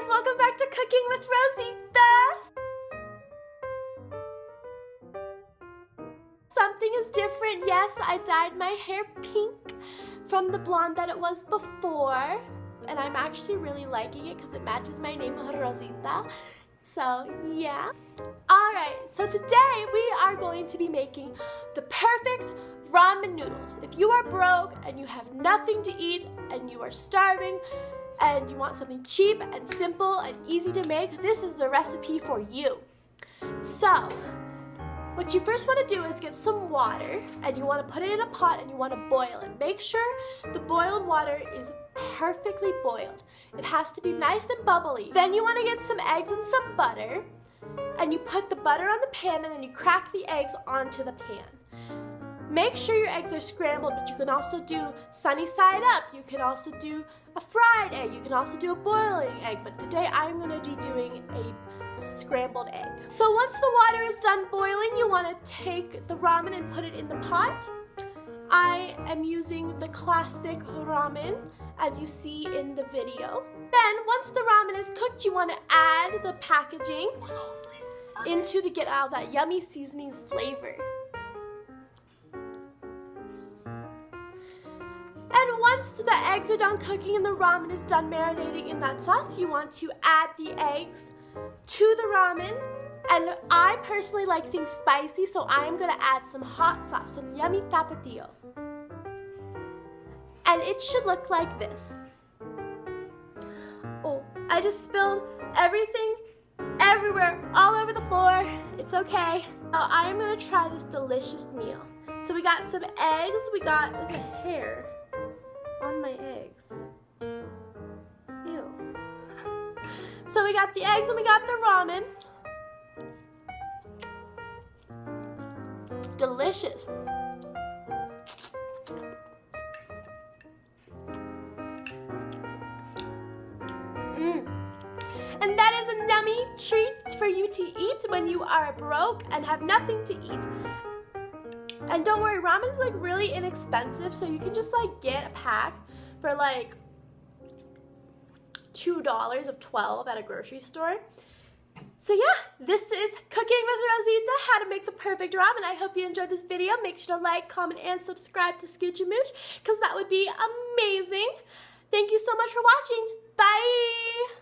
welcome back to Cooking with Rosita. Something is different. Yes, I dyed my hair pink from the blonde that it was before, and I'm actually really liking it because it matches my name, Rosita. So yeah. Alright, so today we are going to be making the perfect ramen noodles. If you are broke and you have nothing to eat and you are starving and you want something cheap and simple and easy to make, this is the recipe for you. So, what you first want to do is get some water and you want to put it in a pot and you want to boil it. Make sure the boiled water is perfectly boiled. It has to be nice and bubbly. Then you want to get some eggs and some butter, and you put the butter on the pan and then you crack the eggs onto the pan. Make sure your eggs are scrambled, but you can also do sunny side up. You can also do a fried egg. You can also do a boiling egg, but today I'm going to be doing a scrambled egg. So once the water is done boiling, you want to take the ramen and put it in the pot. I am using the classic ramen, as you see in the video. Then, once the ramen is cooked, you want to add the packaging to get out that yummy seasoning flavor. And once the eggs are done cooking and the ramen is done marinating in that sauce, you want to add the eggs to the ramen. And I personally like things spicy, so I'm going to add some hot sauce, some yummy tapatio. And it should look like this. Oh, I just spilled everything everywhere, all over the floor. It's okay. Now I'm going to try this delicious meal. So we got some eggs. We got hair on my eggs. Ew. So we got the eggs and we got the ramen. Delicious. And that is a yummy treat for you to eat when you are broke and have nothing to eat. And don't worry, ramen is like really inexpensive, so you can just like get a pack for like $2 of 12 at a grocery store. So yeah, this is Cooking with Rosita, how to make the perfect ramen. I hope you enjoyed this video. Make sure to like, comment, and subscribe to Scooch and Mooch, because that would be amazing. Thank you so much for watching. Bye!